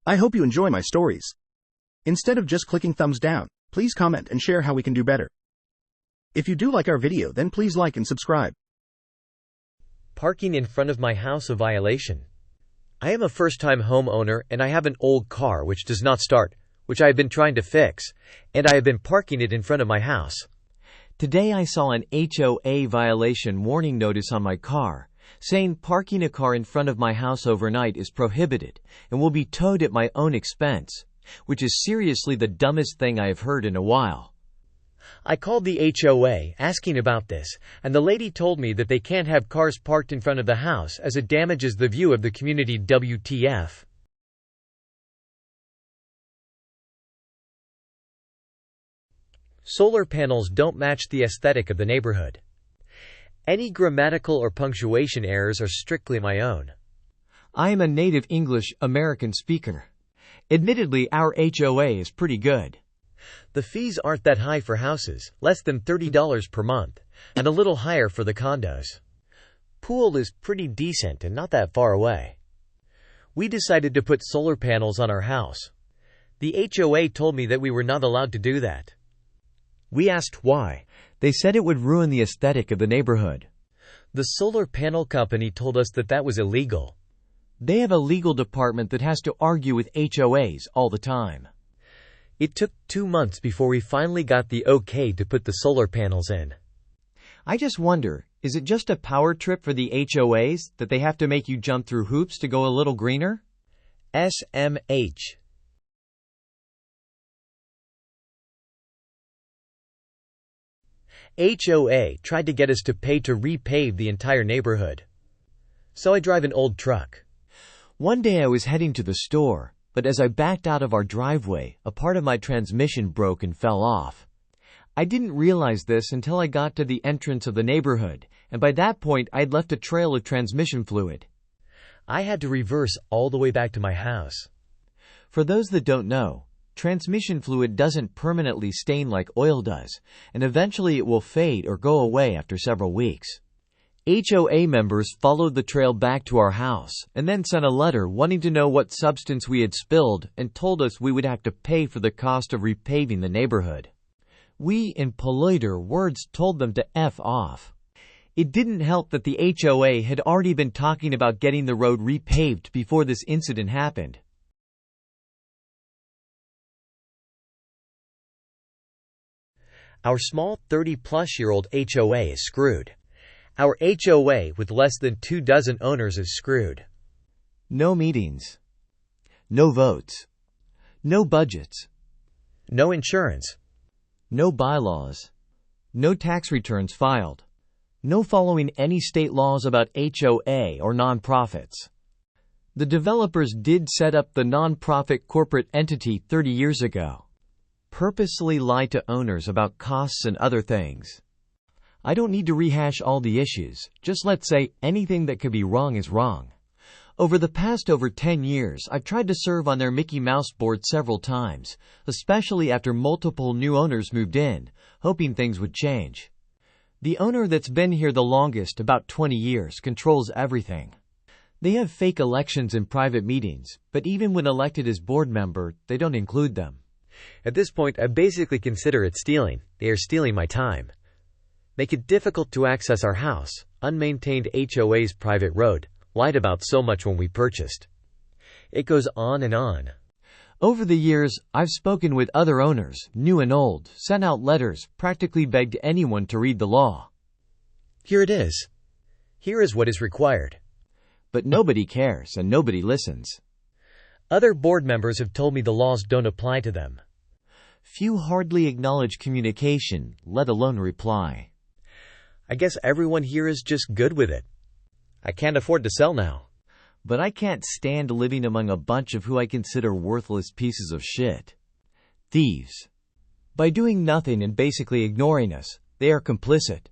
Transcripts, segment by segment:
I hope you enjoy my stories. Instead of just clicking thumbs down, please comment and share how we can do better. If you do like our video, then please like and subscribe. Parking in front of my house a violation. I am a first-time homeowner and I have an old car which does not start, which I have been trying to fix, and I have been parking it in front of my house. Today I saw an HOA violation warning notice on my car, saying parking a car in front of my house overnight is prohibited and will be towed at my own expense, which is seriously the dumbest thing I have heard in a while. I called the HOA asking about this, and the lady told me that they can't have cars parked in front of the house as it damages the view of the community. WTF. Solar panels don't match the aesthetic of the neighborhood. Any grammatical or punctuation errors are strictly my own. I am a native English American speaker. Admittedly, our HOA is pretty good. The fees aren't that high for houses, less than $30 per month, and a little higher for the condos. Pool is pretty decent and not that far away. We decided to put solar panels on our house. The HOA told me that we were not allowed to do that. We asked why. They said it would ruin the aesthetic of the neighborhood. The solar panel company told us that that was illegal. They have a legal department that has to argue with HOAs all the time. It took 2 months before we finally got the okay to put the solar panels in. I just wonder, is it just a power trip for the HOAs that they have to make you jump through hoops to go a little greener? SMH. HOA tried to get us to pay to repave the entire neighborhood. So I drive an old truck. One day I was heading to the store, but as I backed out of our driveway, a part of my transmission broke and fell off. I didn't realize this until I got to the entrance of the neighborhood, and by that point I'd left a trail of transmission fluid. I had to reverse all the way back to my house. For those that don't know, transmission fluid doesn't permanently stain like oil does, and eventually it will fade or go away after several weeks. HOA members followed the trail back to our house and then sent a letter wanting to know what substance we had spilled and told us we would have to pay for the cost of repaving the neighborhood. We, in politer words, told them to F off. It didn't help that the HOA had already been talking about getting the road repaved before this incident happened. Our small 30-plus-year-old HOA is screwed. Our HOA with less than 24 owners is screwed. No meetings. No votes. No budgets. No insurance. No bylaws. No tax returns filed. No following any state laws about HOA or nonprofits. The developers did set up the nonprofit corporate entity 30 years ago. Purposely lie to owners about costs and other things. I don't need to rehash all the issues, just let's say anything that could be wrong is wrong. Over the past over 10 years, I've tried to serve on their Mickey Mouse board several times, especially after multiple new owners moved in, hoping things would change. The owner that's been here the longest, about 20 years, controls everything. They have fake elections and private meetings, but even when elected as board member, they don't include them. At this point, I basically consider it stealing. They are stealing my time. Make it difficult to access our house, unmaintained HOA's private road, lied about so much when we purchased. It goes on and on. Over the years, I've spoken with other owners, new and old, sent out letters, practically begged anyone to read the law. Here it is. Here is what is required. But nobody cares and nobody listens. Other board members have told me the laws don't apply to them. Few hardly acknowledge communication, let alone reply. I guess everyone here is just good with it. I can't afford to sell now. But I can't stand living among a bunch of who I consider worthless pieces of shit. Thieves. By doing nothing and basically ignoring us, they are complicit.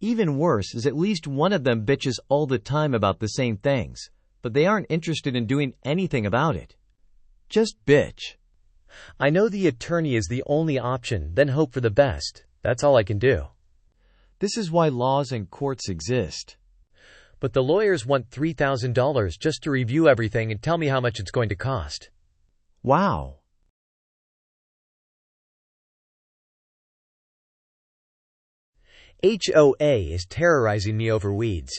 Even worse is at least one of them bitches all the time about the same things, but they aren't interested in doing anything about it. Just bitch. I know the attorney is the only option, then hope for the best. That's all I can do. This is why laws and courts exist. But the lawyers want $3,000 just to review everything and tell me how much it's going to cost. Wow. HOA is terrorizing me over weeds.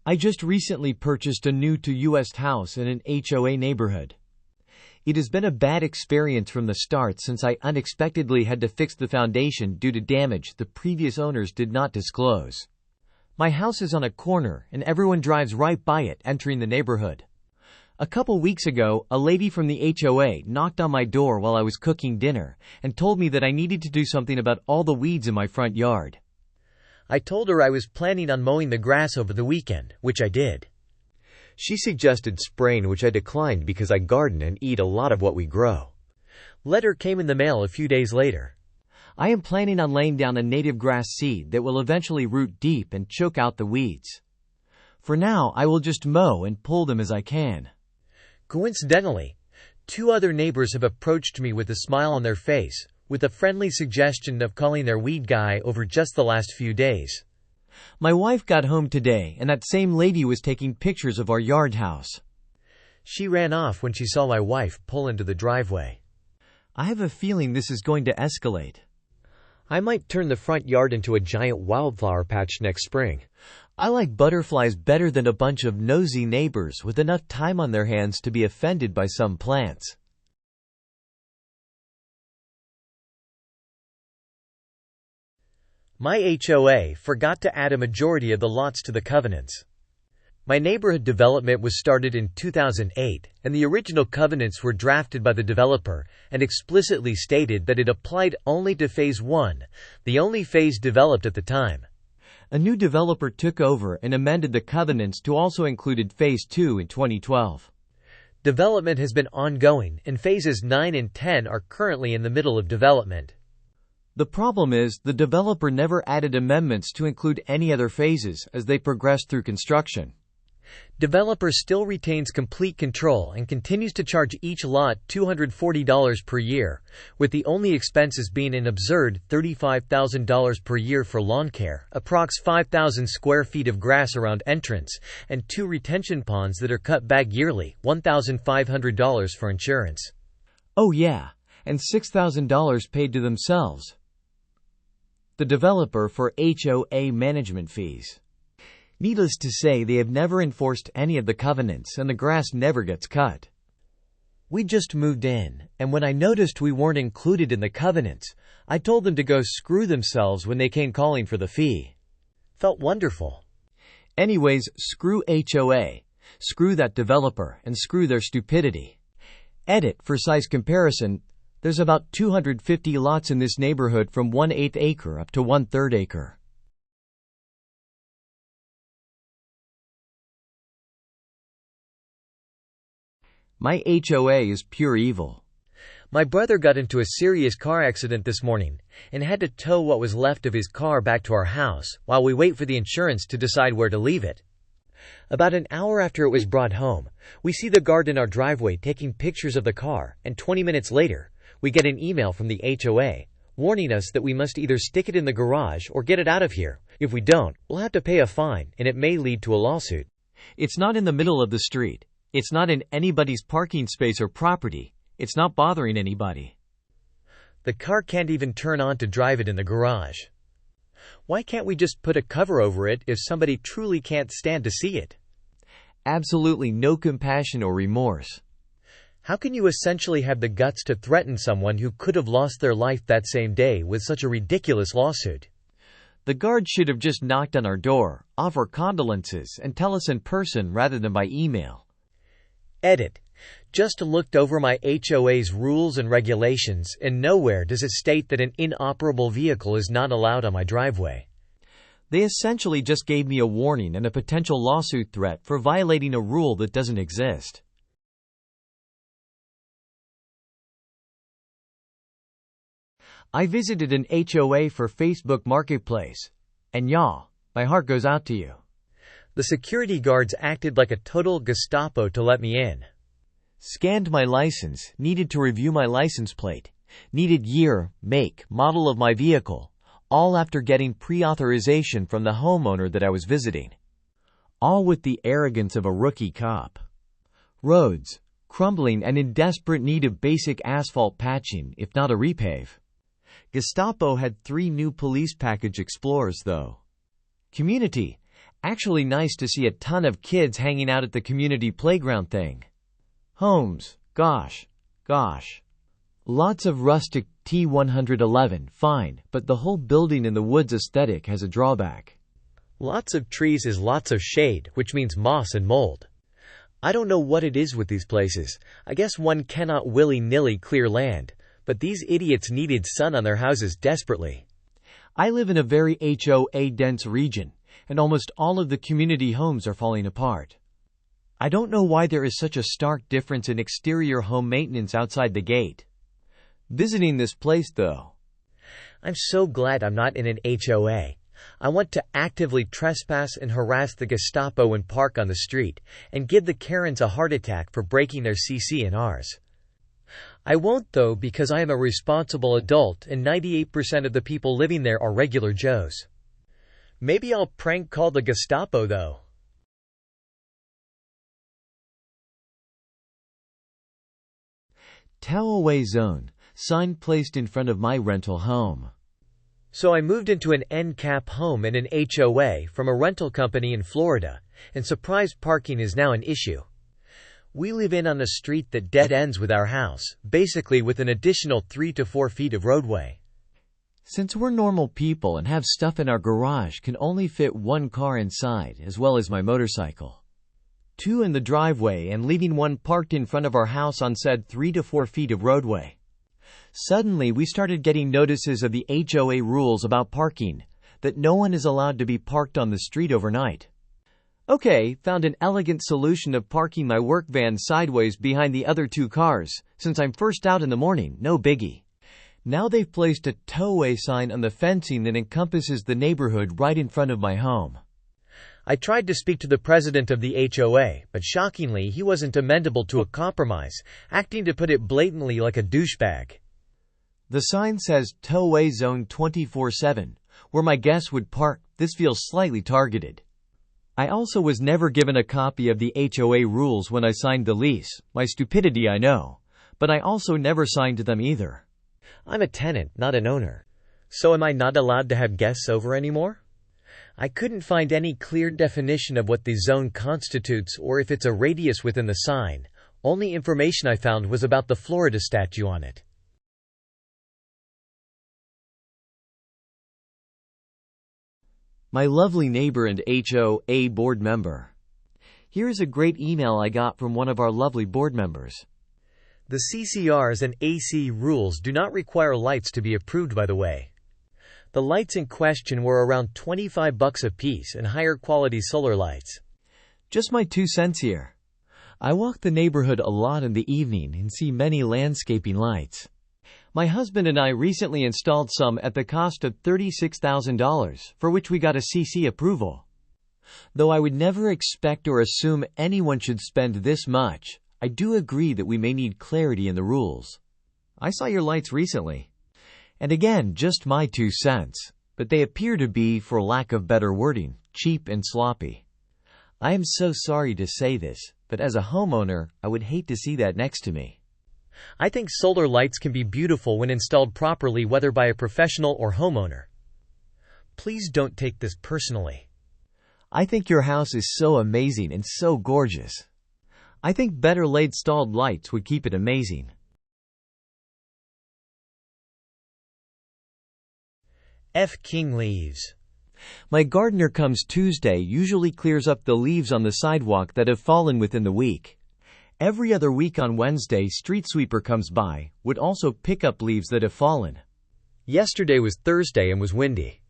I just recently purchased a new to U.S. house in an HOA neighborhood. It has been a bad experience from the start since I unexpectedly had to fix the foundation due to damage the previous owners did not disclose. My house is on a corner and everyone drives right by it entering the neighborhood. A couple weeks ago, a lady from the HOA knocked on my door while I was cooking dinner and told me that I needed to do something about all the weeds in my front yard. I told her I was planning on mowing the grass over the weekend, which I did. She suggested spraying, which I declined because I garden and eat a lot of what we grow. Letter came in the mail a few days later. I am planning on laying down a native grass seed that will eventually root deep and choke out the weeds. For now, I will just mow and pull them as I can. Coincidentally, 2 other neighbors have approached me with a smile on their face, with a friendly suggestion of calling their weed guy over just the last few days. My wife got home today and that same lady was taking pictures of our yard house. She ran off when she saw my wife pull into the driveway. I have a feeling this is going to escalate. I might turn the front yard into a giant wildflower patch next spring. I like butterflies better than a bunch of nosy neighbors with enough time on their hands to be offended by some plants. My HOA forgot to add a majority of the lots to the covenants. My neighborhood development was started in 2008, and the original covenants were drafted by the developer and explicitly stated that it applied only to Phase 1, the only phase developed at the time. A new developer took over and amended the covenants to also include Phase 2 in 2012. Development has been ongoing, and Phases 9 and 10 are currently in the middle of development. The problem is, the developer never added amendments to include any other phases as they progressed through construction. Developer still retains complete control and continues to charge each lot $240 per year, with the only expenses being an absurd $35,000 per year for lawn care, approx 5,000 square feet of grass around entrance, and 2 retention ponds that are cut back yearly, $1,500 for insurance. Oh yeah, and $6,000 paid to themselves, the developer, for HOA management fees. Needless to say, they have never enforced any of the covenants and the grass never gets cut. We just moved in, and when I noticed we weren't included in the covenants, I told them to go screw themselves when they came calling for the fee. Felt wonderful. Anyways, screw HOA, screw that developer, and screw their stupidity. Edit, for size comparison, there's about 250 lots in this neighborhood from 1/8 acre up to 1/3 acre. My HOA is pure evil. My brother got into a serious car accident this morning and had to tow what was left of his car back to our house while we wait for the insurance to decide where to leave it. About an hour after it was brought home, we see the guard in our driveway taking pictures of the car, and 20 minutes later, we get an email from the HOA warning us that we must either stick it in the garage or get it out of here. If we don't, we'll have to pay a fine, and it may lead to a lawsuit. It's not in the middle of the street. It's not in anybody's parking space or property. It's not bothering anybody. The car can't even turn on to drive it in the garage. Why can't we just put a cover over it if somebody truly can't stand to see it? Absolutely no compassion or remorse. How can you essentially have the guts to threaten someone who could have lost their life that same day with such a ridiculous lawsuit? The guard should have just knocked on our door, offer condolences, and tell us in person rather than by email. Edit. Just looked over my HOA's rules and regulations, and nowhere does it state that an inoperable vehicle is not allowed on my driveway. They essentially just gave me a warning and a potential lawsuit threat for violating a rule that doesn't exist. I visited an HOA for Facebook Marketplace, and y'all, my heart goes out to you. The security guards acted like a total Gestapo to let me in. Scanned my license, needed to review my license plate, needed year, make, model of my vehicle, all after getting pre-authorization from the homeowner that I was visiting. All with the arrogance of a rookie cop. Roads, crumbling and in desperate need of basic asphalt patching, if not a repave. Gestapo had 3 new police package Explorers though. Community. Actually nice to see a ton of kids hanging out at the community playground thing. Homes. Gosh. Lots of rustic T111, fine, but the whole building in the woods aesthetic has a drawback. Lots of trees is lots of shade, which means moss and mold. I don't know what it is with these places. I guess one cannot willy-nilly clear land, but these idiots needed sun on their houses desperately. I live in a very HOA-dense region, and almost all of the community homes are falling apart. I don't know why there is such a stark difference in exterior home maintenance outside the gate. Visiting this place, though. I'm so glad I'm not in an HOA. I want to actively trespass and harass the Gestapo and park on the street, and give the Karens a heart attack for breaking their CC and Rs. I won't though, because I am a responsible adult and 98% of the people living there are regular Joes. Maybe I'll prank call the Gestapo though. HOA zone. Sign placed in front of my rental home. So I moved into an NCAP home in an HOA from a rental company in Florida, and surprise parking is now an issue. We live in on a street that dead ends with our house, basically with an additional 3 to 4 feet of roadway. Since we're normal people and have stuff in our garage, can only fit 1 car inside, as well as my motorcycle. 2 in the driveway and leaving 1 parked in front of our house on said 3 to 4 feet of roadway. Suddenly we started getting notices of the HOA rules about parking, that no one is allowed to be parked on the street overnight. Okay, found an elegant solution of parking my work van sideways behind the other 2 cars, since I'm first out in the morning, no biggie. Now they've placed a HOA sign on the fencing that encompasses the neighborhood right in front of my home. I tried to speak to the president of the HOA, but shockingly he wasn't amenable to a compromise, acting to put it blatantly like a douchebag. The sign says HOA zone 24/7, where my guests would park. This feels slightly targeted. I also was never given a copy of the HOA rules when I signed the lease. My stupidity, I know, but I also never signed them either. I'm a tenant, not an owner. So am I not allowed to have guests over anymore? I couldn't find any clear definition of what the zone constitutes or if it's a radius within the sign. Only information I found was about the Florida statue on it. My lovely neighbor and HOA board member. Here is a great email I got from one of our lovely board members. The CCRs and AC rules do not require lights to be approved, by the way. The lights in question were around $25 a piece and higher quality solar lights. Just my 2 cents here. I walk the neighborhood a lot in the evening and see many landscaping lights. My husband and I recently installed some at the cost of $36,000, for which we got a CC approval. Though I would never expect or assume anyone should spend this much, I do agree that we may need clarity in the rules. I saw your lights recently. And again, just my 2 cents, but they appear to be, for lack of better wording, cheap and sloppy. I am so sorry to say this, but as a homeowner, I would hate to see that next to me. I think solar lights can be beautiful when installed properly, whether by a professional or homeowner. Please don't take this personally. I think your house is so amazing and so gorgeous. I think better laid-stalled lights would keep it amazing. F. King leaves. My gardener comes Tuesday, usually clears up the leaves on the sidewalk that have fallen within the week. Every other week on Wednesday, street sweeper comes by, would also pick up leaves that have fallen. Yesterday was Thursday and was windy.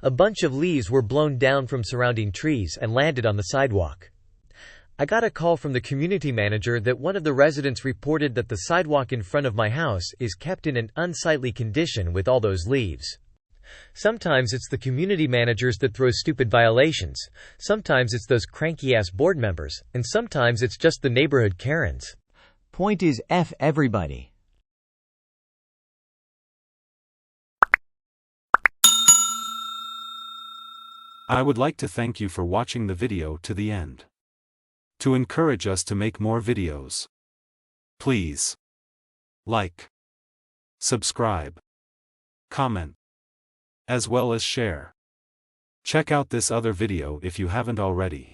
A bunch of leaves were blown down from surrounding trees and landed on the sidewalk. I got a call from the community manager that one of the residents reported that the sidewalk in front of my house is kept in an unsightly condition with all those leaves. Sometimes it's the community managers that throw stupid violations, sometimes it's those cranky-ass board members, and sometimes it's just the neighborhood Karens. Point is, F everybody. I would like to thank you for watching the video to the end. To encourage us to make more videos, Please like, subscribe, comment, as well as share. Check out this other video if you haven't already.